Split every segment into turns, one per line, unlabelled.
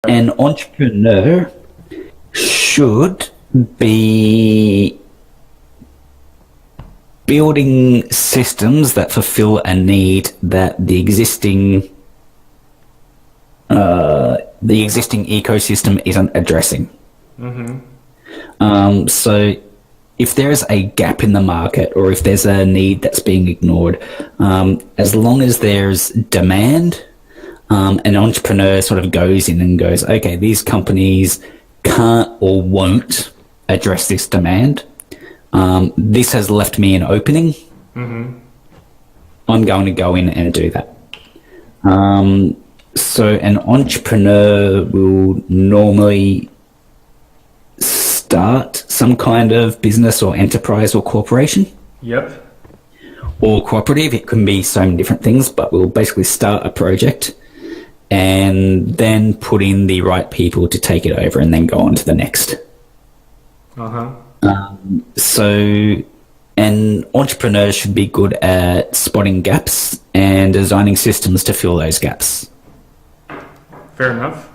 An entrepreneur should be building systems that fulfill a need that the existing ecosystem isn't addressing. So if there's a gap in the market or if there's a need that's being ignored, as long as there's demand, an entrepreneur sort of goes in and goes, okay, these companies can't or won't address this demand. This has left me an opening. I'm going to go in and do that. So an entrepreneur will normally start some kind of business or enterprise or corporation.
Yep.
Or cooperative. It can be so many different things, but we'll basically start a project and then put in the right people to take it over and then go on to the next. So an entrepreneur should be good at spotting gaps and designing systems to fill those gaps.
Fair enough.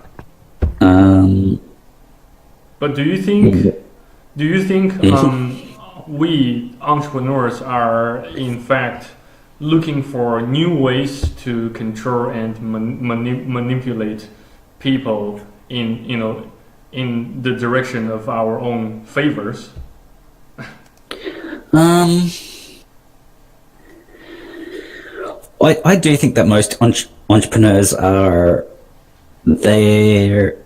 But do you think we entrepreneurs are in fact looking for new ways to control and manipulate people in the direction of our own favors?
I do think that most entrepreneurs are there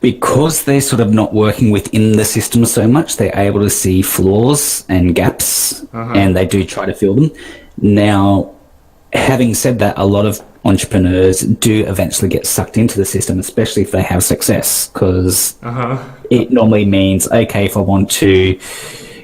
because they're sort of not working within the system so much. They're able to see flaws and gaps, and they do try to fill them. Now, having said that, a lot of entrepreneurs do eventually get sucked into the system, especially if they have success, because it normally means, okay, if I want to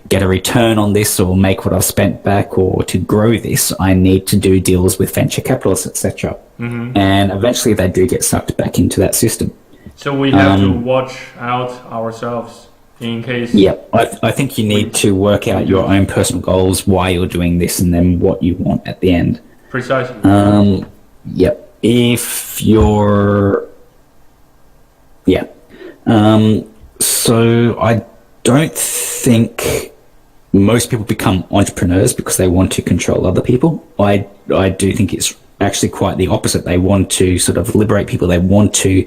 get a return on this or make what I've spent back or to grow this, I need to do deals with venture capitalists, etc. And eventually they do get sucked back into that system.
So we have to watch out ourselves in case...
Yep, I think you need to work out your own personal goals, why you're doing this, and then what you want at the end.
Precisely.
Yep. If you're... Yeah. So I don't think most people become entrepreneurs because they want to control other people. I do think it's actually quite the opposite. They want to sort of liberate people. They want to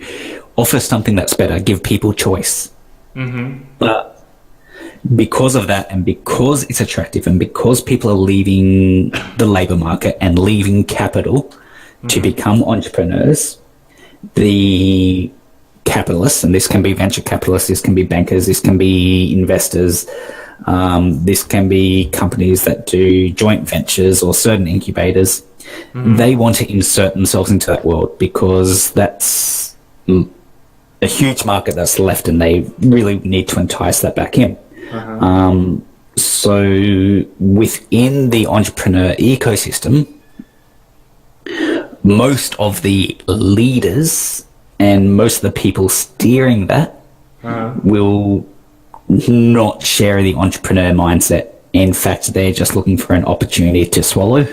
offer something that's better, give people choice. But because of that, and because it's attractive, and because people are leaving the labour market and leaving capital to become entrepreneurs, the capitalists, and this can be venture capitalists, this can be bankers, this can be investors, this can be companies that do joint ventures or certain incubators, they want to insert themselves into that world because that's a huge market that's left, and they really need to entice that back in. So within the entrepreneur ecosystem, most of the leaders and most of the people steering that will not share the entrepreneur mindset. In fact, they're just looking for an opportunity to swallow.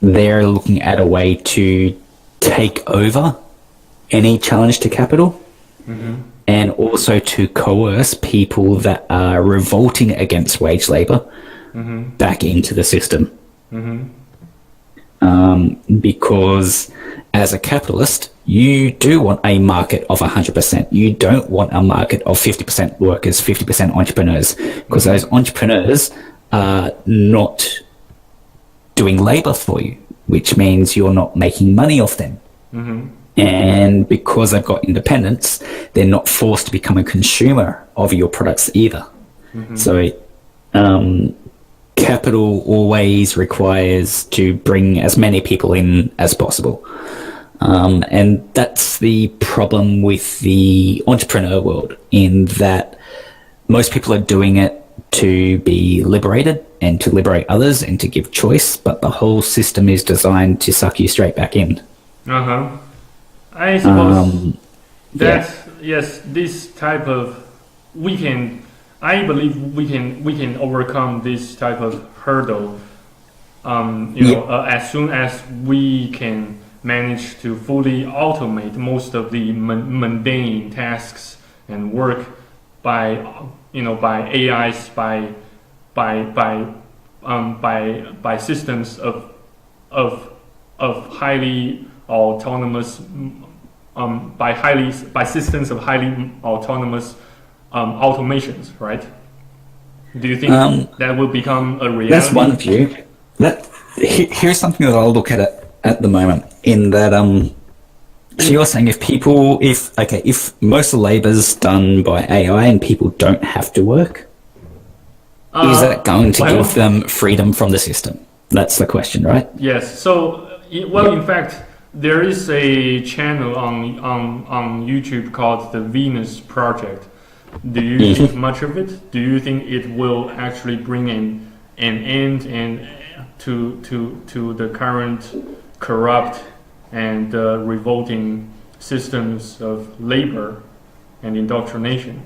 They're looking at a way to take over any challenge to capital, and also to coerce people that are revolting against wage labour back into the system. Because as a capitalist, you do want a market of 100%. You don't want a market of 50% workers, 50% entrepreneurs, because those entrepreneurs are not doing labour for you, which means you're not making money off them. And because they've got independence, they're not forced to become a consumer of your products either. So capital always requires to bring as many people in as possible. And that's the problem with the entrepreneur world, in that most people are doing it to be liberated and to liberate others and to give choice, but the whole system is designed to suck you straight back in.
I suppose that yes, this type of I believe we can overcome this type of hurdle. As soon as we can manage to fully automate most of the mundane tasks and work by AIs, by systems of highly autonomous by systems of highly autonomous automations, right? Do you think that will become a reality?
That's one view. Here's something that I'll look at it at the moment. In that, so you're saying if most of the labor's done by AI and people don't have to work, is that going to give them freedom from the system? That's the question, right?
Yes. So, in fact, there is a channel on YouTube called the Venus Project. Do you think much of it? Do you think it will actually bring an end to the current corrupt and revolting systems of labor and indoctrination?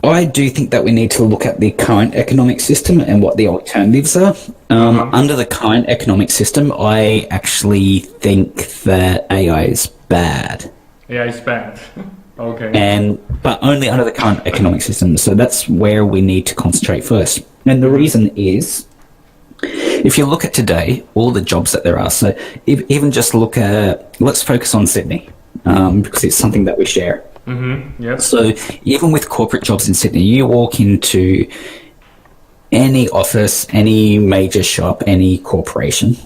I do think that we need to look at the current economic system and what the alternatives are. Under the current economic system, I actually think that AI is bad.
AI is bad. Okay.
But only under the current economic system. So that's where we need to concentrate first. And the reason is, if you look at today, all the jobs that there are, so even just look at, let's focus on Sydney, because it's something that we share.
Yep.
So even with corporate jobs in Sydney, you walk into any office, any major shop, any corporation,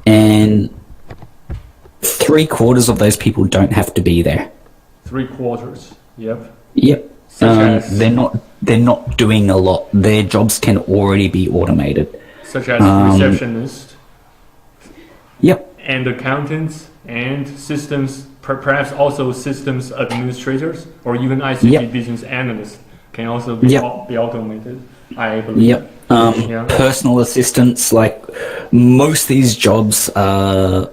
and 3/4 of those people don't have to be there.
3/4. Yep.
Yep. They're not doing a lot. Their jobs can already be automated.
Such as receptionists.
Yep.
And accountants and systems, perhaps also systems administrators or even ICT business analysts can also be automated, I believe.
Yep. Personal assistants, like most of these jobs, a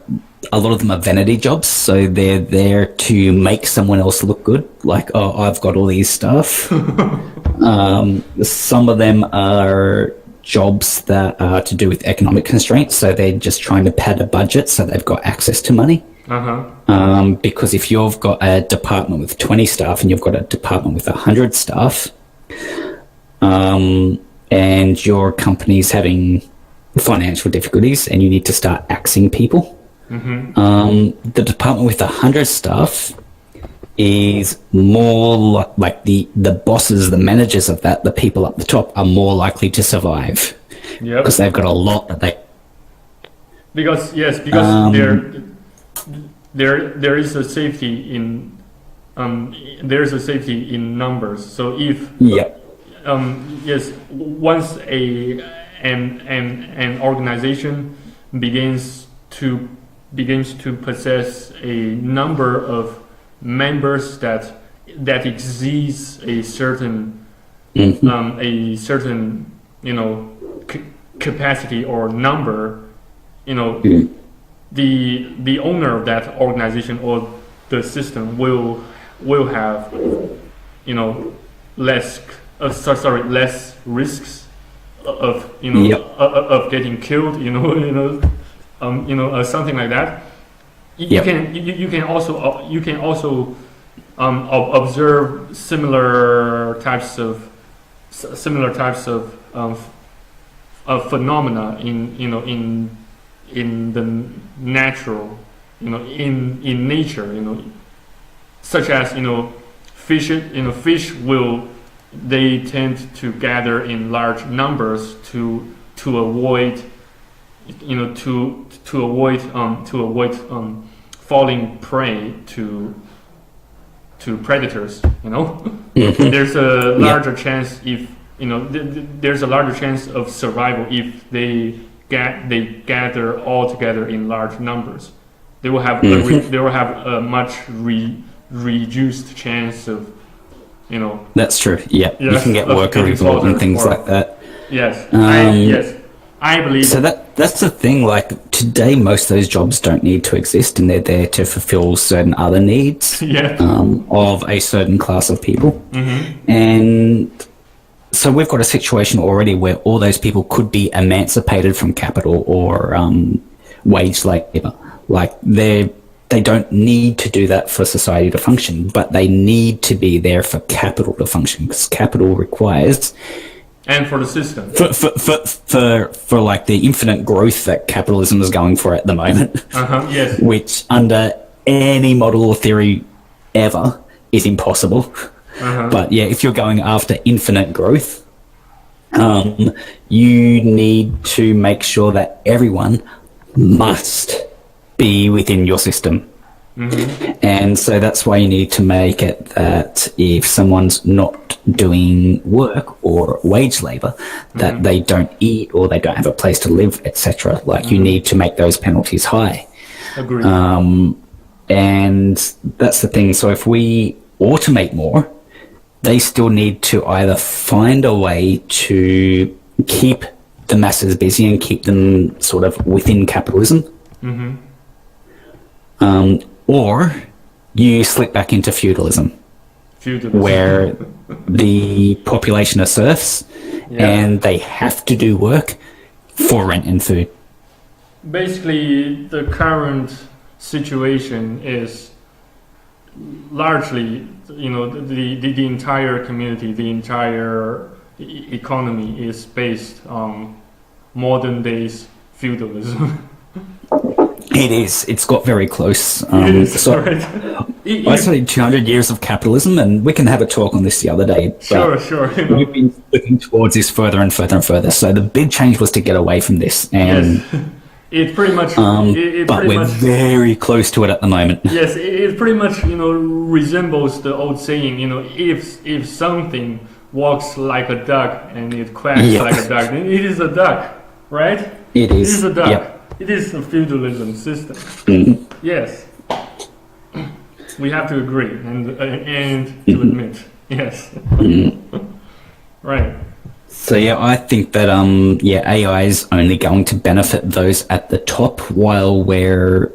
lot of them are vanity jobs, so they're there to make someone else look good. Like, oh, I've got all these stuff. Some of them are jobs that are to do with economic constraints, so they're just trying to pad a budget so they've got access to money. Because if you've got a department with 20 staff and you've got a department with 100 staff, and your company's having financial difficulties and you need to start axing people, the department with 100 staff is more like the bosses, the managers of that, the people up the top are more likely to survive. Because they've got a lot that they...
Because there is a safety in there's a safety in numbers. So if once an organization begins to possess a number of members that exceeds a certain capacity or number, the owner of that organization or the system will have less risks of of getting killed, something like that. You can also observe similar types of phenomena in the natural, in nature, such as fish they tend to gather in large numbers to avoid falling prey to predators. There's a larger chance there's a larger chance of survival if they gather all together in large numbers. They will have a much reduced chance of
That's true. Yeah, you can get worker revolt and things like that.
Yes. I believe
so. That's the thing. Like today, most of those jobs don't need to exist, and they're there to fulfill certain other needs of a certain class of people. And so we've got a situation already where all those people could be emancipated from capital or wage labor. Like they don't need to do that for society to function, but they need to be there for capital to function, because capital requires,
and for the system,
for like the infinite growth that capitalism is going for at the moment,
yes,
which under any model or theory ever is impossible. But yeah, if you're going after infinite growth, you need to make sure that everyone must be within your system. And so that's why you need to make it that if someone's not doing work or wage labor, that they don't eat or they don't have a place to live, etc. Like you need to make those penalties high.
Agreed.
And that's the thing. So if we automate more, they still need to either find a way to keep the masses busy and keep them sort of within capitalism, or you slip back into feudalism. Where the population are serfs and they have to do work for rent and food.
Basically, the current situation is largely, the entire community, the entire economy is based on modern days feudalism.
It is. It's got very close.
It is,
so
right.
I studied 200 years of capitalism, and we can have a talk on this the other day.
Sure.
We've been looking towards this further and further and further. So the big change was to get away from this. And
yes. It pretty much.
But we're very close to it at the moment.
Yes, it pretty much resembles the old saying. If something walks like a duck and it quacks like a duck, then it is a duck, right?
It is.
It is a duck.
Yep.
It is a feudalism system. Yes, we have to agree and to admit. Yes, right.
So yeah, I think that AI is only going to benefit those at the top while we've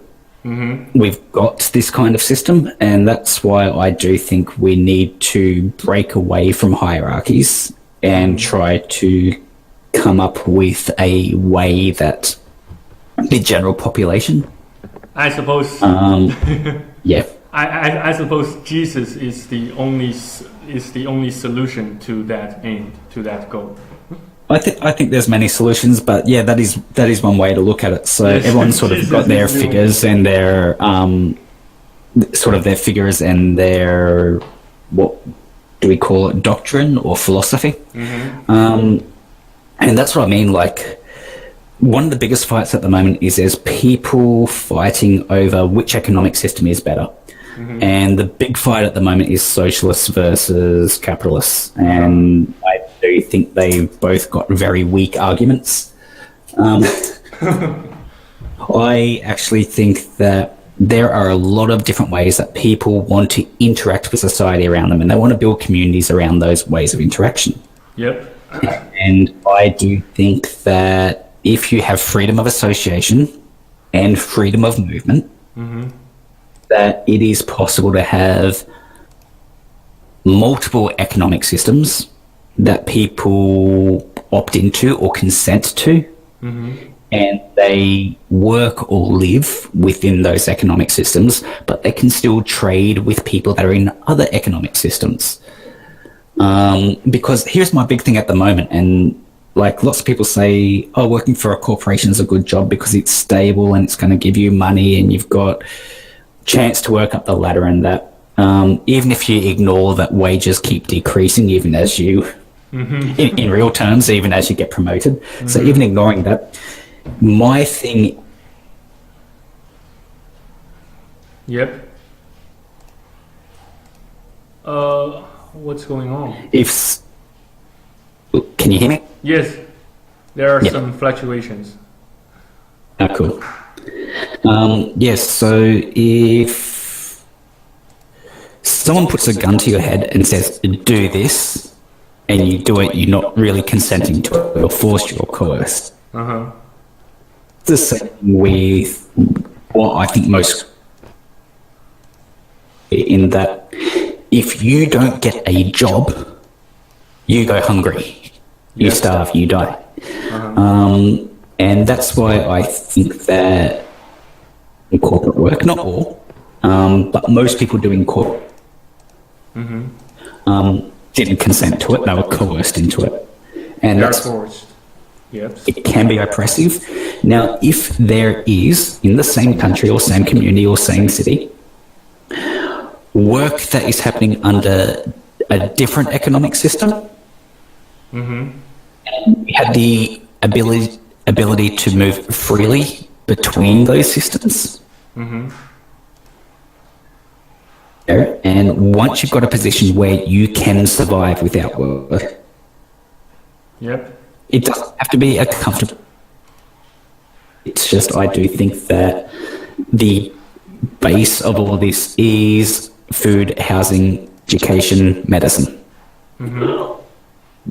got this kind of system, and that's why I do think we need to break away from hierarchies and try to come up with a way that the general population,
I suppose.
Yeah.
I suppose Jesus is the only solution to that end, to that goal.
I think there's many solutions, but yeah, that is one way to look at it. So everyone's sort of got their figures and their figures and their, what do we call it, doctrine or philosophy, and that's what I mean. Like, one of the biggest fights at the moment is there's people fighting over which economic system is better. And the big fight at the moment is socialists versus capitalists. And I do think they've both got very weak arguments. I actually think that there are a lot of different ways that people want to interact with society around them, and they want to build communities around those ways of interaction.
Yep.
And I do think that if you have freedom of association and freedom of movement, that it is possible to have multiple economic systems that people opt into or consent to, and they work or live within those economic systems, but they can still trade with people that are in other economic systems. Because here's my big thing at the moment, and like lots of people say, oh, working for a corporation is a good job because it's stable and it's going to give you money and you've got chance to work up the ladder, and that even if you ignore that wages keep decreasing even as you in real terms, even as you get promoted, so even ignoring that, my thing
what's going on?
Can you hear me?
Yes, there are some fluctuations.
Cool. Yes, so if someone puts a gun to your head and says, do this, and you do it, you're not really consenting to it, or forced or coerced. It's the same with what I think most, in that if you don't get a job, you go hungry, you starve, you die. And that's why I think that in corporate work, not all, but most people doing corporate didn't consent to it, they were coerced into it. And
They are
that's,
forced. Yep.
it can be oppressive. Now, if there is, in the same country or same community or same city, work that is happening under a different economic system, we have the ability to move freely between those systems. And once you've got a position where you can survive without work,
Yep.
it doesn't have to be a comfortable. It's just, I do think that the base of all of this is food, housing, education, medicine.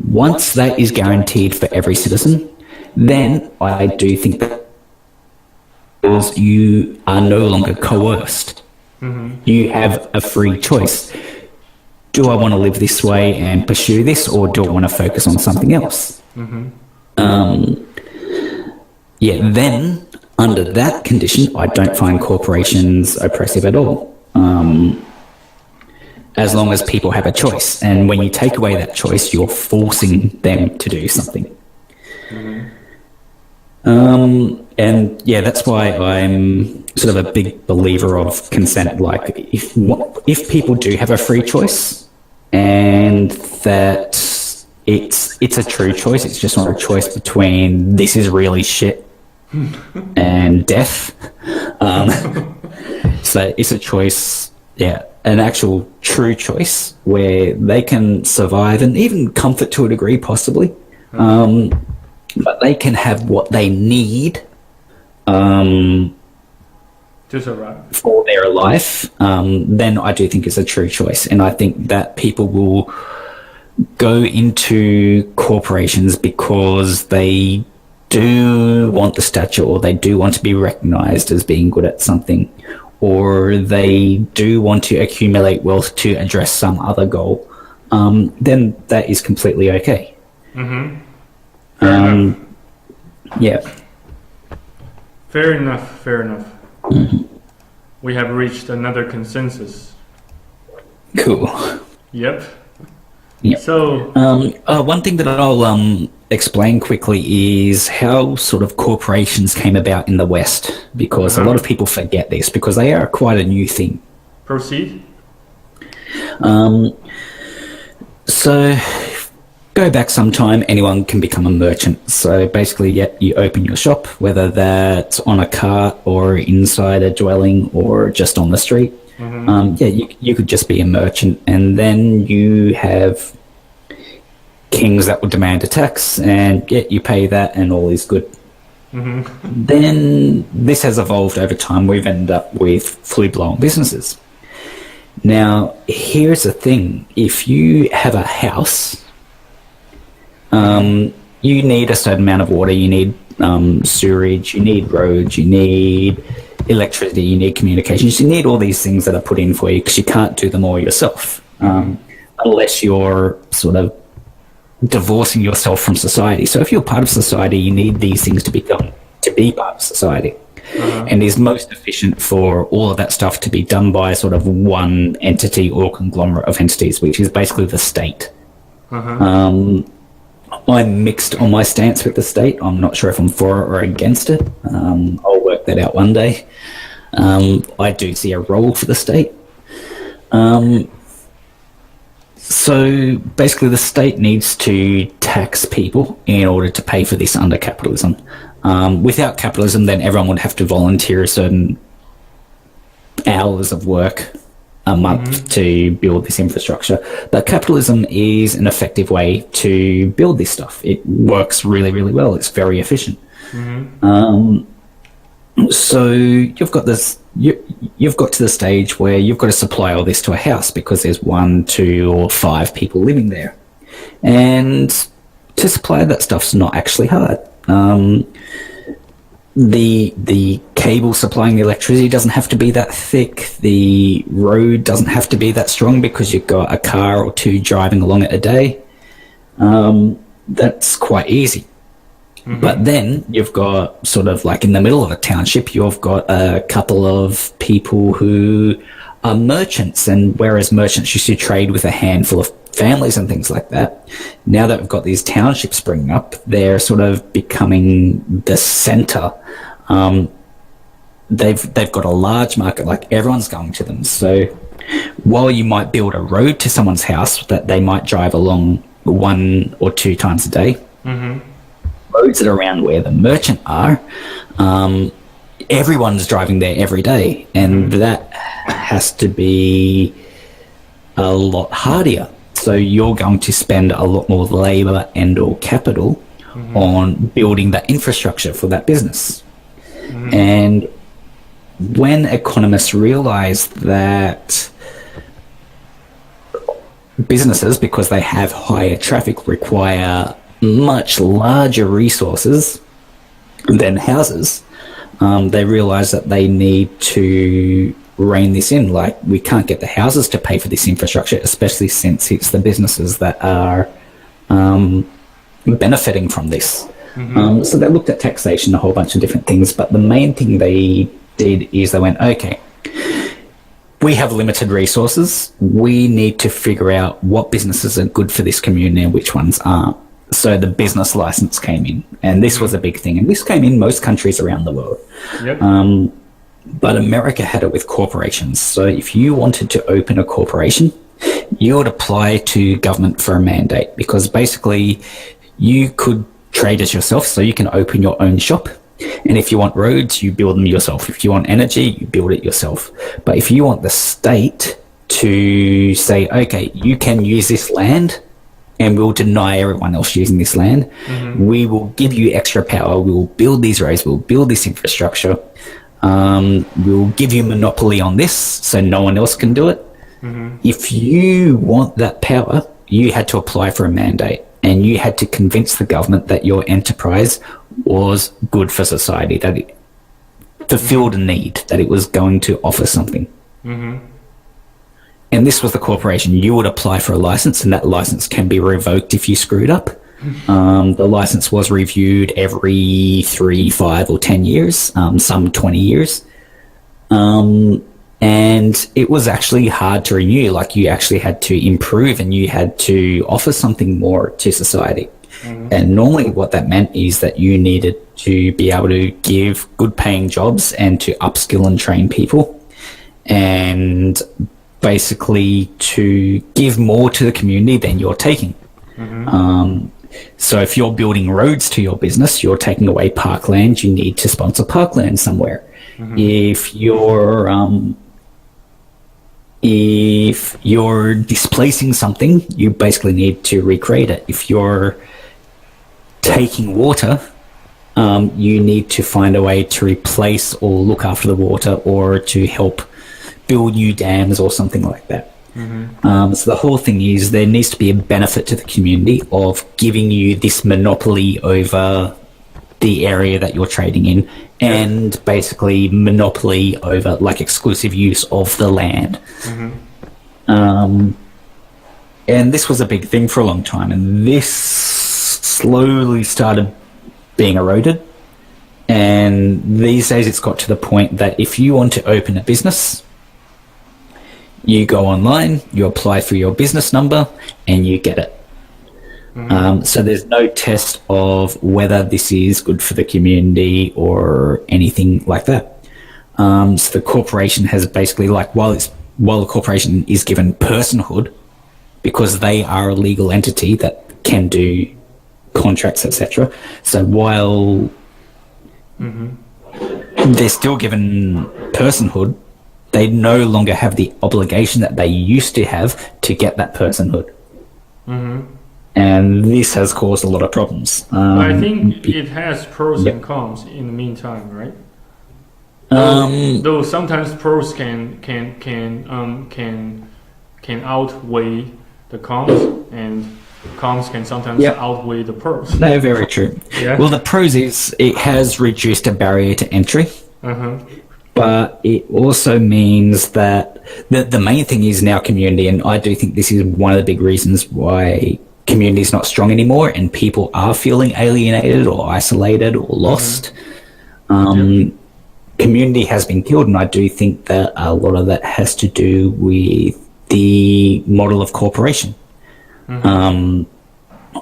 Once that is guaranteed for every citizen, then I do think that you are no longer coerced. You have a free choice. Do I want to live this way and pursue this, or do I want to focus on something else? Then under that condition, I don't find corporations oppressive at all. As long as people have a choice. And when you take away that choice, you're forcing them to do something. And yeah, that's why I'm sort of a big believer of consent. Like, if people do have a free choice, and that it's a true choice, it's just not a choice between this is really shit and death. So it's a choice, an actual true choice where they can survive and even comfort to a degree, possibly. But they can have what they need
To survive.
for their life, then I do think it's a true choice. And I think that people will go into corporations because they do want the stature, or they do want to be recognized as being good at something, or they do want to accumulate wealth to address some other goal, then that is completely okay. Yeah.
Fair enough. We have reached another consensus.
Cool.
Yep.
Yep.
So,
one thing that I'll explain quickly is how sort of corporations came about in the West, because a lot of people forget this, because they are quite a new thing.
proceed.
So go back some time, anyone can become a merchant. So basically, you open your shop, whether that's on a cart or inside a dwelling or just on the street. You could just be a merchant, and then you have kings that will demand a tax, and you pay that, and all is good. Then this has evolved over time. We've ended up with fully blown businesses. Now, here's the thing. If you have a house, you need a certain amount of water, you need sewerage, you need roads, you need electricity, you need communications, you need all these things that are put in for you, because you can't do them all yourself, unless you're sort of divorcing yourself from society. So if you're part of society, you need these things to be done to be part of society. And it's most efficient for all of that stuff to be done by sort of one entity or conglomerate of entities, which is basically the state. I'm mixed on my stance with the state. I'm not sure if I'm for it or against it. I'll work that out one day. I do see a role for the state. So basically the state needs to tax people in order to pay for this under capitalism. Without capitalism, then everyone would have to volunteer a certain hours of work a month to build this infrastructure. But capitalism is an effective way to build this stuff. It works really, really well. It's very efficient. So you've got this. You've got to the stage where you've got to supply all this to a house, because there's 1, 2, or 5 people living there, and to supply that stuff's not actually hard. The cable supplying the electricity doesn't have to be that thick. The road doesn't have to be that strong, because you've got a car or 2 driving along it a day. That's quite easy. But then you've got sort of like in the middle of a township, you've got a couple of people who are merchants, and whereas merchants used to trade with a handful of families and things like that, now that we've got these townships springing up, they're sort of becoming the center. They've got a large market, like everyone's going to them. So while you might build a road to someone's house that they might drive along 1 or 2 times a day, roads that are around where the merchant are, everyone's driving there every day, and that has to be a lot harder. So you're going to spend a lot more labor and or capital on building that infrastructure for that business. And when economists realize that businesses, because they have higher traffic, require much larger resources than houses, they realize that they need to rein this in. Like, we can't get the houses to pay for this infrastructure, especially since it's the businesses that are benefiting from this. So they looked at taxation, a whole bunch of different things, but the main thing they did is they went, okay, we have limited resources. We need to figure out what businesses are good for this community and which ones aren't. So the business license came in, and this was a big thing. And this came in most countries around the world. But America had it with corporations. So if you wanted to open a corporation, you would apply to government for a mandate, because basically you could trade as yourself. So you can open your own shop. And if you want roads, you build them yourself. If you want energy, you build it yourself. But if you want the state to say, okay, you can use this land, and we'll deny everyone else using this land, we will give you extra power. We will build these roads. We'll build this infrastructure. We'll give you monopoly on this so no one else can do it. If you want that power, you had to apply for a mandate, and you had to convince the government that your enterprise was good for society, that it fulfilled a need, that it was going to offer something. And this was the corporation. You would apply for a license, and that license can be revoked if you screwed up. The license was reviewed every 3, 5 or 10 years, some 20 years. And it was actually hard to renew. Like, you actually had to improve, and you had to offer something more to society. And normally what that meant is that you needed to be able to give good paying jobs and to upskill and train people, and basically to give more to the community than you're taking. So if you're building roads to your business, you're taking away parkland, you need to sponsor parkland somewhere. If you're displacing something, you basically need to recreate it. If you're taking water, you need to find a way to replace or look after the water, or to help build new dams or something like that. So the whole thing is, there needs to be a benefit to the community of giving you this monopoly over the area that you're trading in, and basically monopoly over, like, exclusive use of the land. And this was a big thing for a long time, and this slowly started being eroded. And these days it's got to the point that if you want to open a business, you go online, you apply for your business number, and you get it. So there's no test of whether this is good for the community or anything like that. So the corporation has basically, like, while the corporation is given personhood, because they are a legal entity that can do contracts, etc. So while they're still given personhood, they no longer have the obligation that they used to have to get that personhood. And this has caused a lot of problems.
I think it has pros and cons in the meantime, right? Though sometimes pros can outweigh the cons, and cons can sometimes outweigh the pros.
No, very true. Well, the pros is it has reduced a barrier to entry. But it also means that the main thing is now community, and I do think this is one of the big reasons why community's not strong anymore and people are feeling alienated or isolated or lost, community has been killed. And I do think that a lot of that has to do with the model of corporation.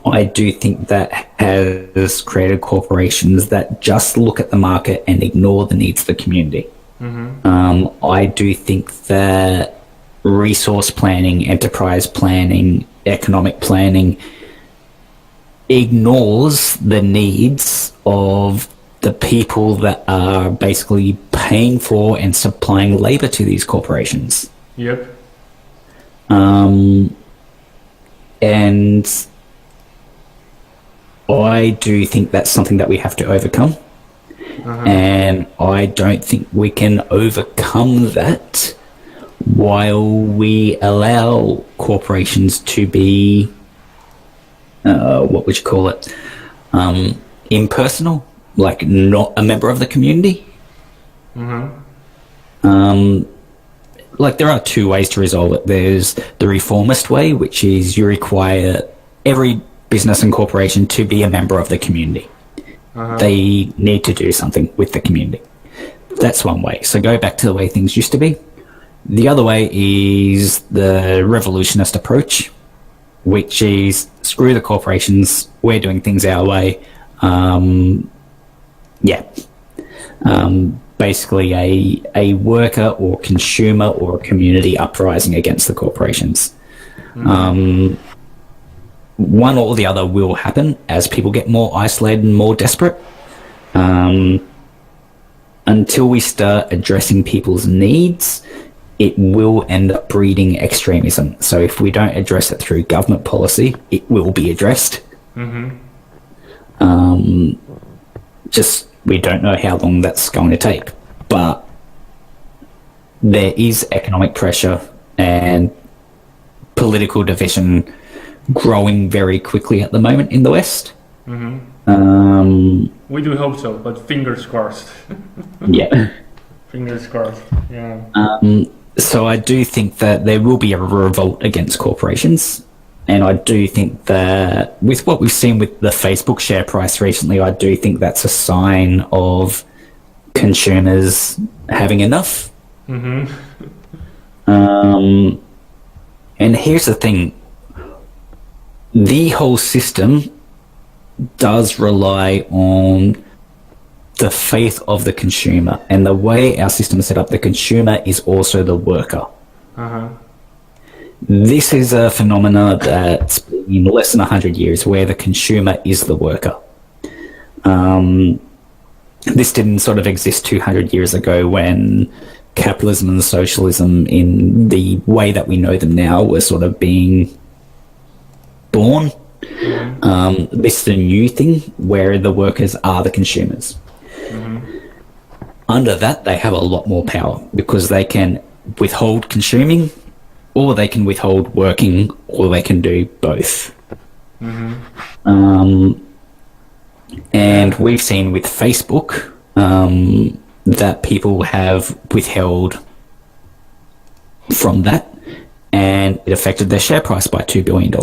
I do think that has created corporations that just look at the market and ignore the needs of the community. I do think that resource planning, enterprise planning, economic planning ignores the needs of the people that are basically paying for and supplying labor to these corporations.
Yep.
And I do think that's something that we have to overcome. And I don't think we can overcome that while we allow corporations to be, what would you call it, impersonal, like not a member of the community. Like there are two ways to resolve it. There's the reformist way, which is you require every business and corporation to be a member of the community. They need to do something with the community. That's one way. So go back to the way things used to be. The other way is the revolutionist approach, which is screw the corporations, we're doing things our way. Basically a worker or consumer or community uprising against the corporations. One or the other will happen as people get more isolated and more desperate. Until we start addressing people's needs, it will end up breeding extremism. So if we don't address it through government policy, it will be addressed. Just we don't know how long that's going to take. But there is economic pressure and political division growing very quickly at the moment in the West.
We do hope so, but fingers crossed.
Yeah.
Fingers crossed. Yeah.
So I do think that there will be a revolt against corporations, and I do think that with what we've seen with the Facebook share price recently, I do think that's a sign of consumers having enough. And here's the thing. The whole system does rely on the faith of the consumer, and the way our system is set up, the consumer is also the worker. This is a phenomena that's been less than 100 years where the consumer is the worker. This didn't sort of exist 200 years ago when capitalism and socialism in the way that we know them now were sort of being born. This is a new thing where the workers are the consumers. Under that, they have a lot more power because they can withhold consuming, or they can withhold working, or they can do both. And we've seen with Facebook that people have withheld from that, and it affected their share price by $2 billion.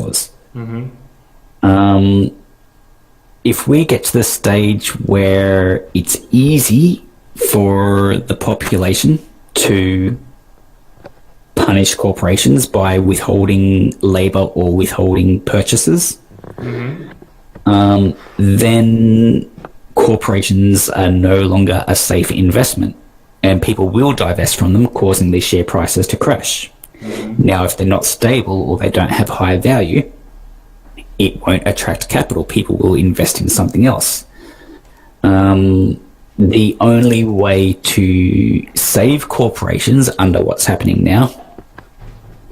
If we get to the stage where it's easy for the population to punish corporations by withholding labor or withholding purchases, then corporations are no longer a safe investment, and people will divest from them, causing these share prices to crash. Now, if they're not stable or they don't have high value, it won't attract capital. People will invest in something else. The only way to save corporations under what's happening now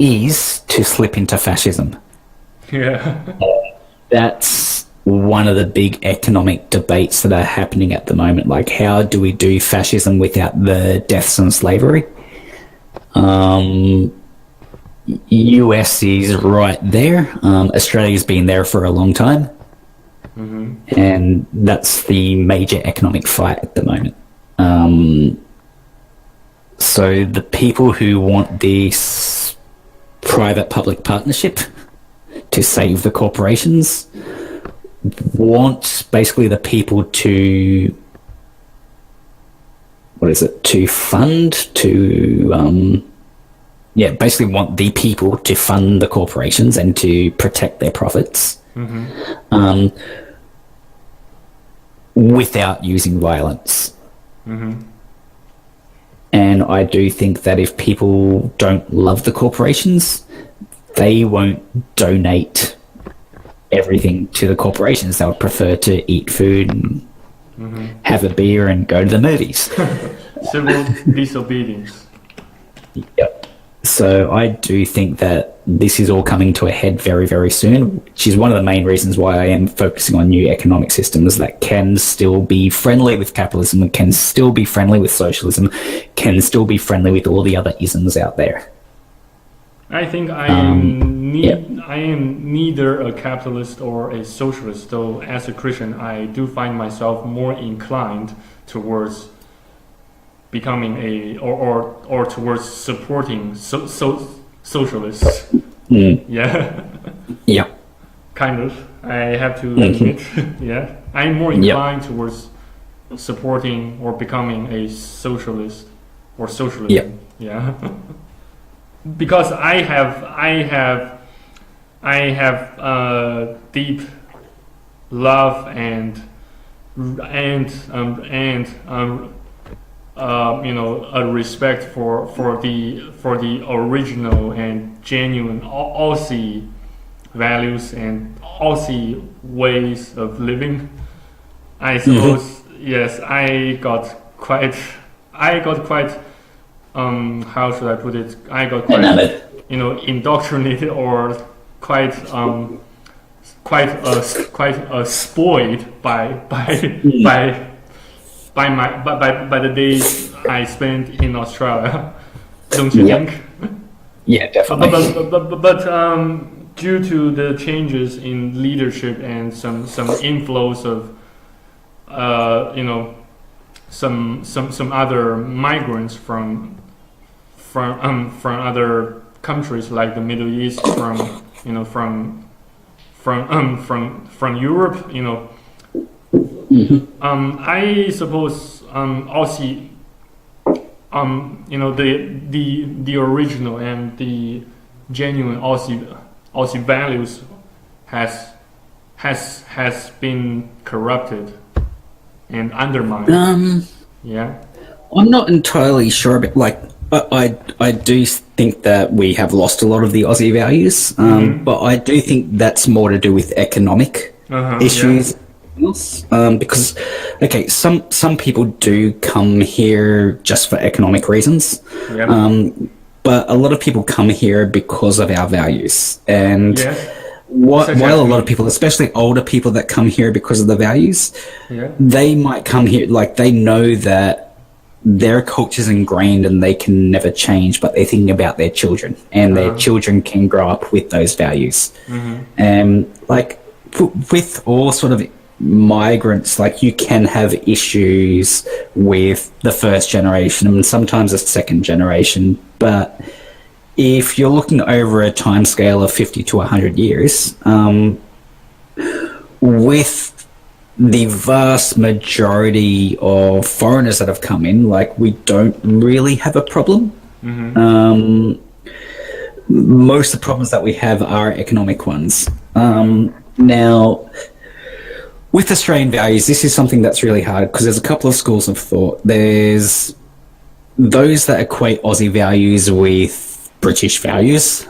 is to slip into fascism. That's one of the big economic debates that are happening at the moment. Like, how do we do fascism without the deaths and slavery? US is right there. Australia's been there for a long time. And that's the major economic fight at the moment. So the people who want this private-public partnership to save the corporations, want basically the people to, basically want the people to fund the corporations and to protect their profits, without using violence. And I do think that if people don't love the corporations, they won't donate everything to the corporations. They'll prefer to eat food and have a beer and go to the movies.
Civil disobedience.
Yep. So I do think that this is all coming to a head very, very soon, which is one of the main reasons why I am focusing on new economic systems that can still be friendly with capitalism, can still be friendly with socialism, can still be friendly with all the other isms out there.
I think I am neither a capitalist or a socialist, though as a Christian I do find myself more inclined towards becoming or towards supporting socialists. Yeah.
Yeah.
Kind of. I have to admit. Yeah. I'm more inclined towards supporting or becoming a socialist or socialism. Yeah. Because I have deep love and a respect for the original and genuine Aussie values and Aussie ways of living. I suppose yes, I got quite how should I put it? I got quite indoctrinated or quite spoiled by the days I spent in Australia. Don't you think?
Yeah, definitely.
But due to the changes in leadership and some inflows of some other migrants from other countries like the Middle East, from Europe, I suppose Aussie, the original and the genuine Aussie values has been corrupted and undermined. Yeah,
I'm not entirely sure, but I do think that we have lost a lot of the Aussie values, but I do think that's more to do with economic issues. Yeah. Because some people do come here just for economic reasons, but a lot of people come here because of our values. And while a lot of people, especially older people that come here because of the values, they might come here they know that their culture's ingrained and they can never change, but they're thinking about their children, and their children can grow up with those values. And with all sort of migrants, you can have issues with the first generation and sometimes the second generation, but if you're looking over a time scale of 50 to 100 years, with the vast majority of foreigners that have come in, we don't really have a problem. Most of the problems that we have are economic ones. Now, with Australian values, this is something that's really hard because there's a couple of schools of thought. There's those that equate Aussie values with British values.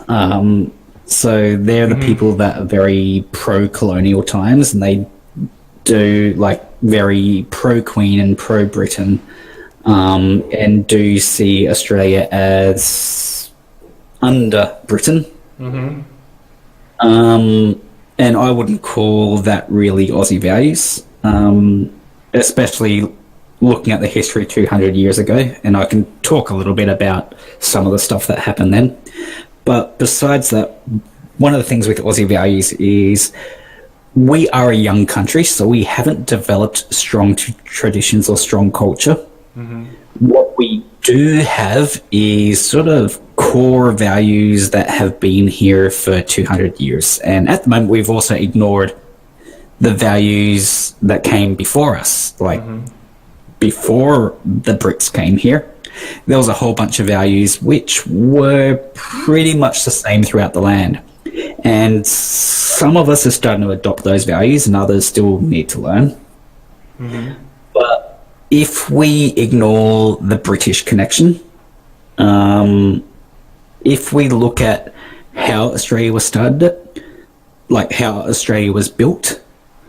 So they're the people that are very pro-colonial times, and they do very pro-Queen and pro-Britain, and do see Australia as under Britain. And I wouldn't call that really Aussie values, especially looking at the history 200 years ago. And I can talk a little bit about some of the stuff that happened then. But besides that, one of the things with Aussie values is we are a young country, so we haven't developed strong traditions or strong culture. What we do have is sort of core values that have been here for 200 years. And at the moment, we've also ignored the values that came before us. Like, before the Brits came here, there was a whole bunch of values which were pretty much the same throughout the land. And some of us are starting to adopt those values, and others still need to learn. But if we ignore the British connection, if we look at how Australia was started, like how Australia was built,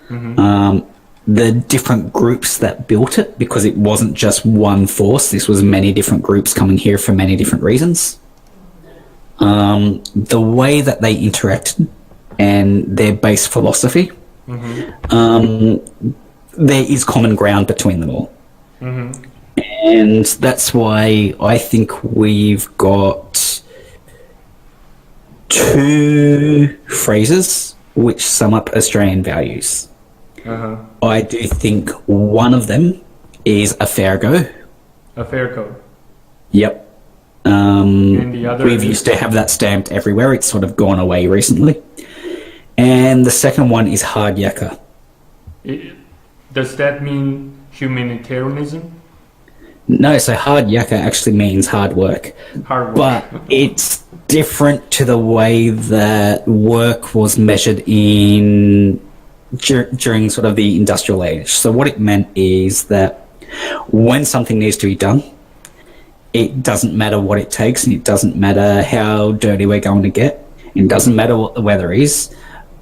the different groups that built it, because it wasn't just one force, this was many different groups coming here for many different reasons. The way that they interacted and their base philosophy, there is common ground between them all. And that's why I think we've got two phrases which sum up Australian values. I do think one of them is a fair go.
A fair go.
Yep.
And the other
we've used to have that stamped everywhere. It's sort of gone away recently. And the second one is hard yakka.
Does that mean humanitarianism?
No, so hard yakka actually means hard work.
Hard work.
But it's different to the way that work was measured in during sort of the industrial age. So what it meant is that when something needs to be done, it doesn't matter what it takes, and it doesn't matter how dirty we're going to get. It doesn't matter what the weather is.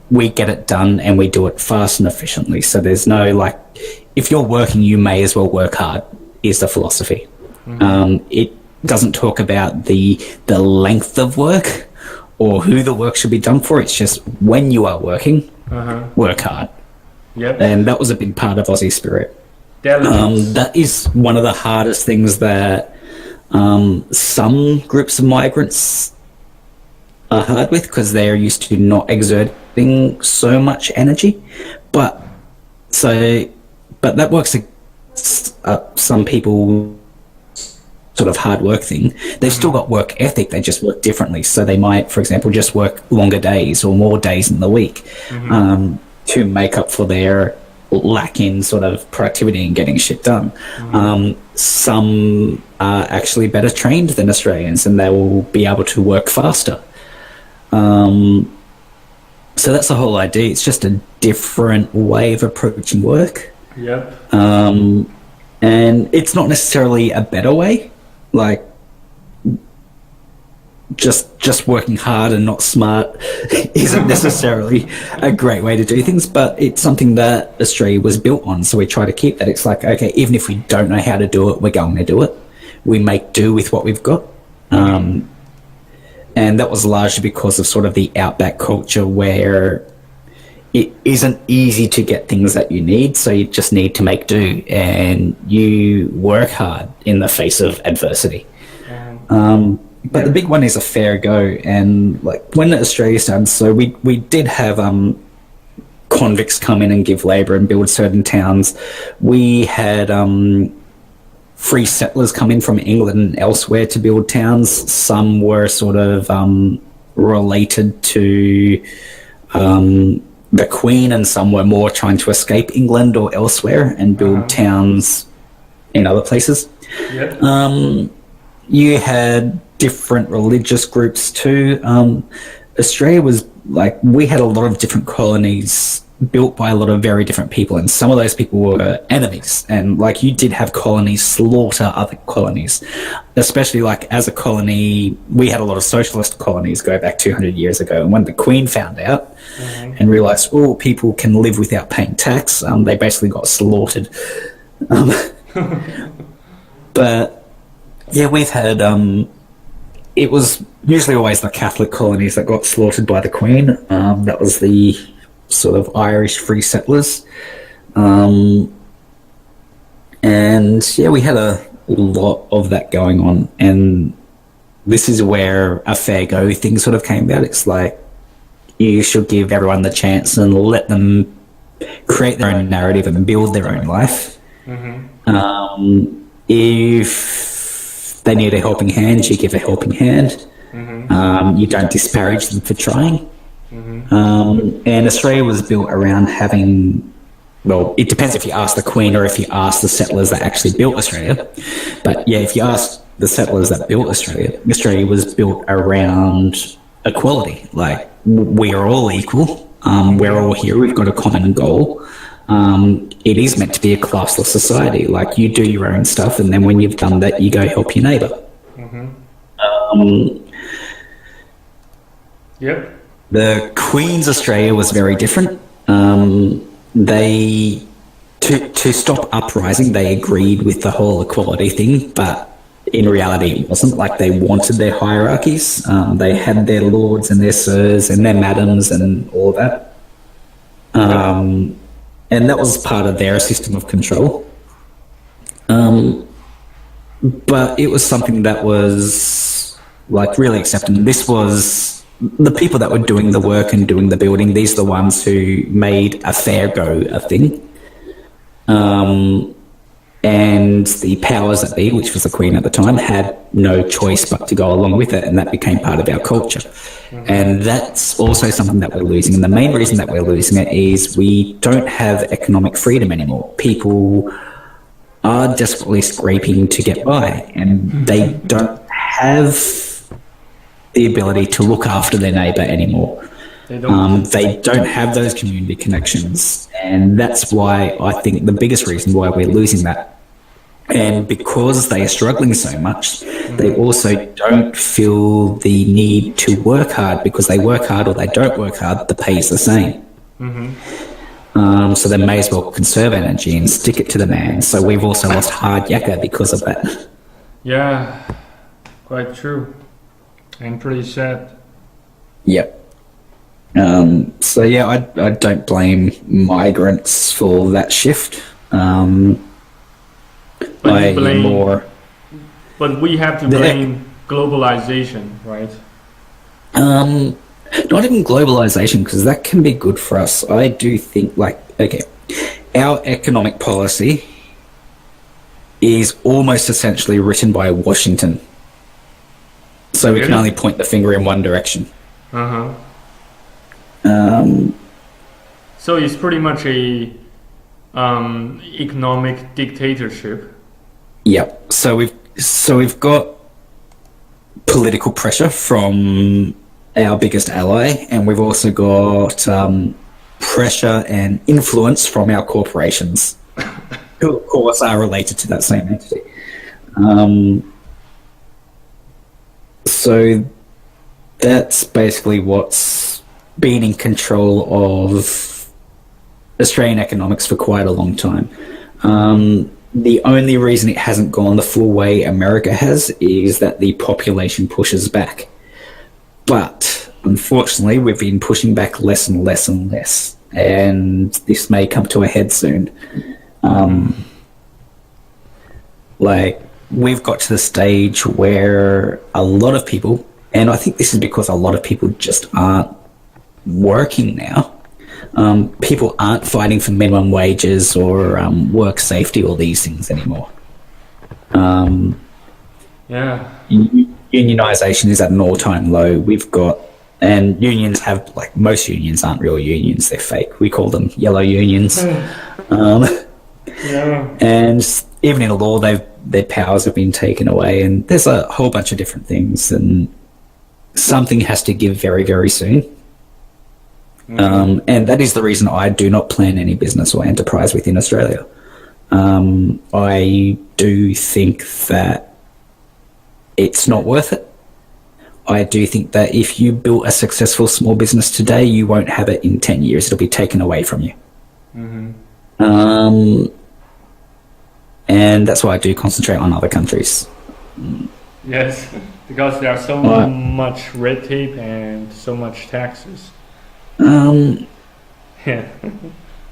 We get it done, and we do it fast and efficiently. So there's no, like, if you're working, you may as well work hard, is the philosophy. It doesn't talk about the length of work or who the work should be done for. It's just when you are working, work hard.
Yep.
And that was a big part of Aussie spirit.
Diligence.
That is one of the hardest things that some groups of migrants are hard with, because they're used to not exerting so much energy. But that works against some people sort of hard work thing. They've still got work ethic, they just work differently. So they might, for example, just work longer days or more days in the week to make up for their lack in sort of productivity and getting shit done. Some are actually better trained than Australians, and they will be able to work faster. So that's the whole idea. It's just a different way of approaching work.
Yep.
And it's not necessarily a better way. Like, just working hard and not smart isn't necessarily a great way to do things, but it's something that Australia was built on, so we try to keep that. It's like, okay, even if we don't know how to do it, we're going to do it. We make do with what we've got. And that was largely because of sort of the outback culture, where it isn't easy to get things that you need, so you just need to make do, and you work hard in the face of adversity. But the big one is a fair go. And like when Australia started, so we did have convicts come in and give labour and build certain towns. We had free settlers come in from England and elsewhere to build towns. Some were sort of related to the Queen, and some were more trying to escape England or elsewhere and build towns in other places.
Yep.
You had different religious groups too. Australia was like, we had a lot of different colonies built by a lot of very different people, and some of those people were enemies, and like you did have colonies slaughter other colonies, especially like as a colony we had a lot of socialist colonies go back 200 years ago, and when the Queen found out and realized, oh, people can live without paying tax, they basically got slaughtered. But yeah, we've had it was usually always the Catholic colonies that got slaughtered by the Queen. That was the sort of Irish free settlers. And yeah, we had a lot of that going on. And this is where a fair go thing sort of came about. It's like, you should give everyone the chance and let them create their own narrative and build their own life. If they need a helping hand, you give a helping hand. You don't disparage them for trying. And Australia was built around having, well, it depends if you ask the Queen or if you ask the settlers that actually built Australia. But yeah, if you ask the settlers that built Australia, Australia was built around equality. Like, we are all equal. We're all here. We've got a common goal. It is meant to be a classless society. Like, you do your own stuff, and then when you've done that, you go help your neighbour.
Yep.
The Queen's Australia was very different. They, to stop uprising, they agreed with the whole equality thing, but in reality, it wasn't. Like, they wanted their hierarchies. They had their lords and their sirs and their madams and all that. And that was part of their system of control. But it was something that was, like, really accepted. This was the people that were doing the work and doing the building. These are the ones who made a fair go of thing. And the powers that be, which was the Queen at the time, had no choice but to go along with it, and that became part of our culture. And that's also something that we're losing. And the main reason that we're losing it is we don't have economic freedom anymore. People are desperately scraping to get by, and they don't have the ability to look after their neighbour anymore. They don't have those community connections, and that's why I think the biggest reason why we're losing that. And because they are struggling so much, they also don't feel the need to work hard, because they work hard or they don't work hard, the pay is the same. So they may as well conserve energy and stick it to the man. So we've also lost hard yakka because of that.
Yeah, quite true. And pretty sad.
Yep. So yeah, I don't blame migrants for that shift.
But we have to blame globalization, right?
Not even globalization, because that can be good for us. I do think, like, okay, our economic policy is almost essentially written by Washington. So we can only point the finger in one direction.
So it's pretty much a economic dictatorship.
Yep. So we've got political pressure from our biggest ally, and we've also got pressure and influence from our corporations, who of course are related to that same entity. So that's basically what's been in control of Australian economics for quite a long time. The only reason it hasn't gone the full way America has is that the population pushes back. But unfortunately, we've been pushing back less and less and less, and this may come to a head soon. Like, we've got to the stage where a lot of people, and I think this is because a lot of people just aren't working now. People aren't fighting for minimum wages or work safety or these things anymore. Unionisation is at an all-time low. We've got, and unions have, like, most unions aren't real unions, they're fake. We call them yellow unions. And even in the law, their powers have been taken away, and there's a whole bunch of different things, and something has to give very, very soon. And that is the reason I do not plan any business or enterprise within Australia. I do think that it's not worth it. I do think that if you built a successful small business today, you won't have it in 10 years. It'll be taken away from you. And that's why I do concentrate on other countries.
Yes, because there are so much red tape and so much taxes. In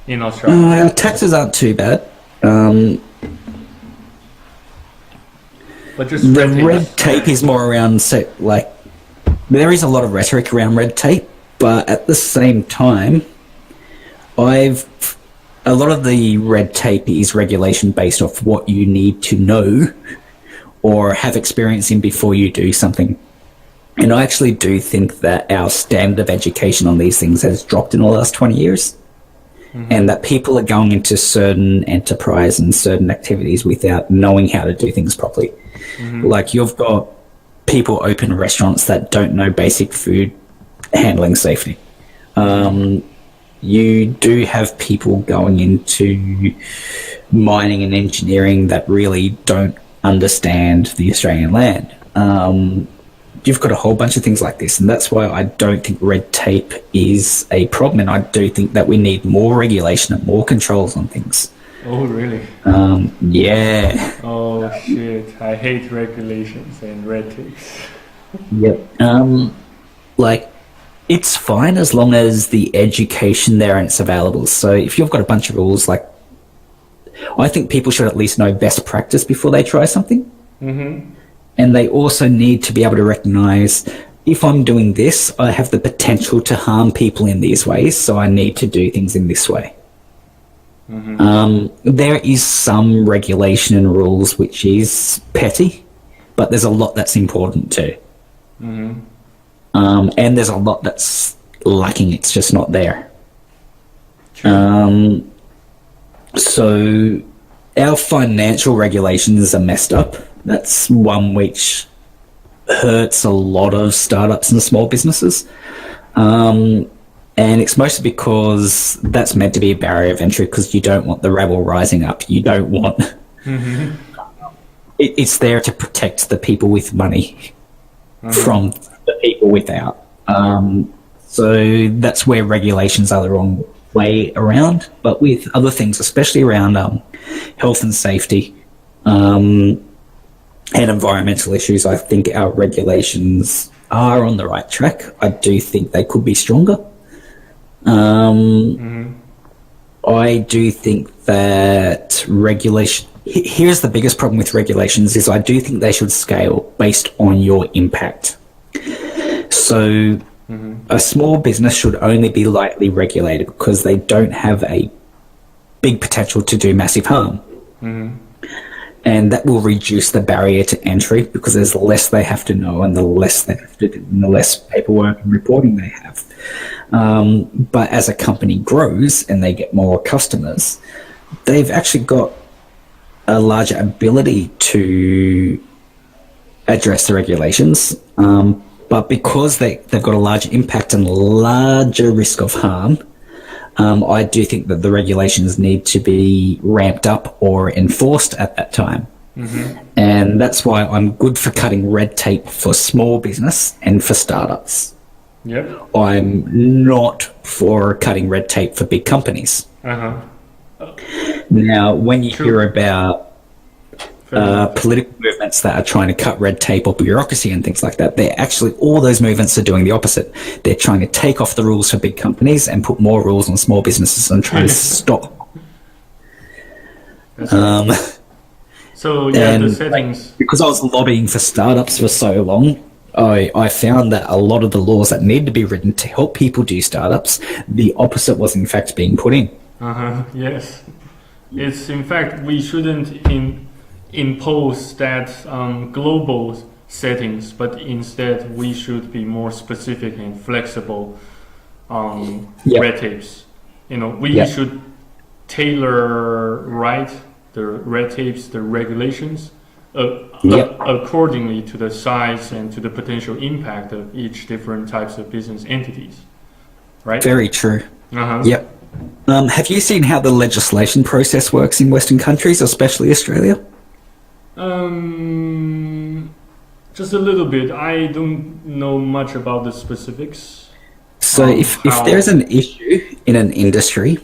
Australia.
Taxes aren't too bad.
But just
the red tape is more around, like, there is a lot of rhetoric around red tape, but at the same time, a lot of the red tape is regulation based off what you need to know or have experience in before you do something. And I actually do think that our standard of education on these things has dropped in the last 20 years. And that people are going into certain enterprise and certain activities without knowing how to do things properly. Like, you've got people open restaurants that don't know basic food handling safety. You do have people going into mining and engineering that really don't understand the Australian land. You've got a whole bunch of things like this, and that's why I don't think red tape is a problem, and I do think that we need more regulation and more controls on things.
Oh, really?
Yeah.
Oh, shit. I hate regulations and red tape.
Yep. Like, it's fine as long as the education there and it's available. So if you've got a bunch of rules, like, I think people should at least know best practice before they try something. And they also need to be able to recognize, if I'm doing this, I have the potential to harm people in these ways, so I need to do things in this way. There is some regulation and rules which is petty, but there's a lot that's important too. And there's a lot that's lacking, it's just not there. So our financial regulations are messed up. That's one which hurts a lot of startups and small businesses. And it's mostly because that's meant to be a barrier of entry, because you don't want the rebel rising up. You don't want... It's there to protect the people with money from the people without. So that's where regulations are the wrong way around. But with other things, especially around health and safety, and environmental issues, I think our regulations are on the right track. I do think they could be stronger. I do think that regulation... Here's the biggest problem with regulations is I do think they should scale based on your impact. So a small business should only be lightly regulated because they don't have a big potential to do massive harm. And that will reduce the barrier to entry because there's less they have to know and the less they have to do and the less paperwork and reporting they have. But as a company grows and they get more customers, they've actually got a larger ability to address the regulations. But because they've got a larger impact and larger risk of harm, I do think that the regulations need to be ramped up or enforced at that time. And that's why I'm good for cutting red tape for small business and for startups. I'm not for cutting red tape for big companies. Now, when you hear about political movements that are trying to cut red tape or bureaucracy and things like that, they're actually, all those movements are doing the opposite. They're trying to take off the rules for big companies and put more rules on small businesses and try to stop.
So yeah, the settings...
Because I was lobbying for startups for so long, I found that a lot of the laws that need to be written to help people do startups, the opposite was in fact being put in.
Yes. It's in fact, we shouldn't impose that global settings, but instead we should be more specific and flexible red tapes. We should tailor the red tapes, the regulations accordingly to the size and to the potential impact of each different types of business entities. Right?
Very true. Yep. Have you seen how the legislation process works in Western countries, especially Australia?
Just a little bit. I don't know much about the specifics.
So if there's an issue in an industry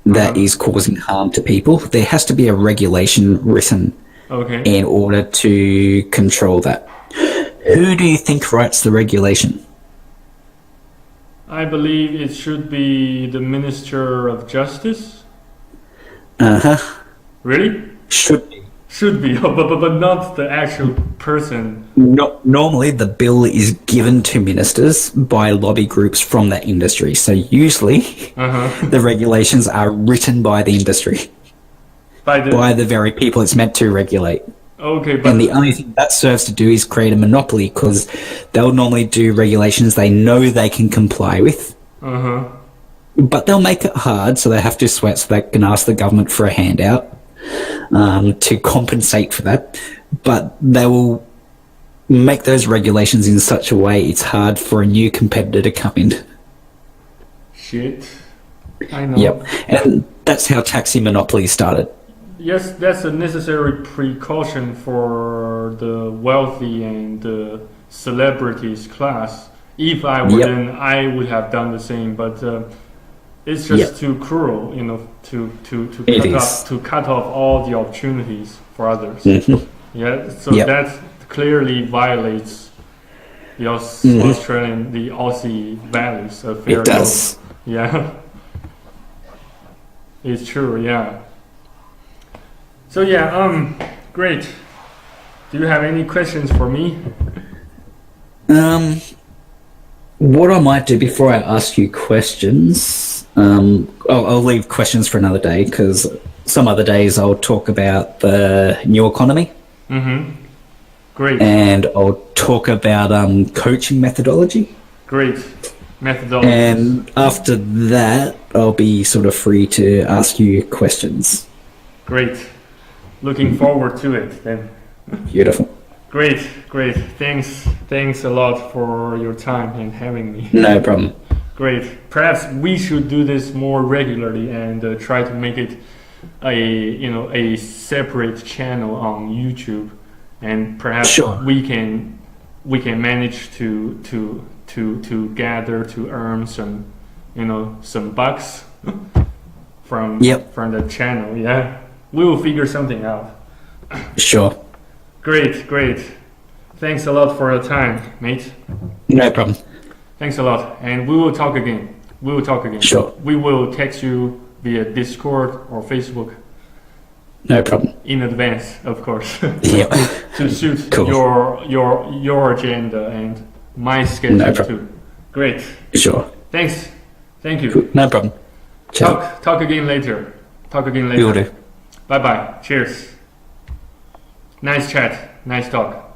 that is causing harm to people, there has to be a regulation written in order to control that. Who do you think writes the regulation?
I believe it should be the Minister of Justice. Really?
Should be.
Should be, but not the actual person.
Normally, the bill is given to ministers by lobby groups from that industry. So usually, the regulations are written by the industry, by the very people it's meant to regulate.
Okay,
And the
but
only thing that serves to do is create a monopoly because they'll normally do regulations they know they can comply with,
uh-huh.
but they'll make it hard, so they have to sweat so they can ask the government for a handout to compensate for that. But they will make those regulations in such a way it's hard for a new competitor to come in.
Shit. I know.
Yep. And that's how taxi monopoly started.
Yes, that's a necessary precaution for the wealthy and the celebrities class. If I were
Yep.
them, I would have done the same. But it's just
Yep.
too cruel, to
It
cut
is.
off all the opportunities for others.
Mhm.
Yeah, so
Yep.
that clearly violates the Australian, the Aussie values of fair
It does.
Yeah, it's true. Yeah. So yeah, great. Do you have any questions for me?
What I might do before I ask you questions, I'll leave questions for another day because some other days I'll talk about the new economy
Mm-hmm. Great,
and I'll talk about coaching methodology.
great methodology.
And after that, I'll be sort of free to ask you questions.
Great. Looking forward to it then.
Beautiful.
Great, great. Thanks a lot for your time and having me.
No problem.
Great. Perhaps we should do this more regularly and try to make it a separate channel on YouTube, and perhaps
Sure.
we can manage to gather to earn some bucks from
Yep.
from the channel. Yeah, we will figure something out.
Sure.
Great, great. Thanks a lot for your time, mate.
No problem.
Thanks a lot, and we will talk again. We will talk again.
Sure.
We will text you via Discord or Facebook
No problem.
in advance, of course,
Yep.
to suit
Cool.
your agenda and my schedule
No problem.
too. Great.
Sure.
Thanks. Thank you.
Cool. No problem. Ciao.
Talk again later. Talk again
We will
later.
do.
Bye bye. Cheers. Nice chat. Nice talk.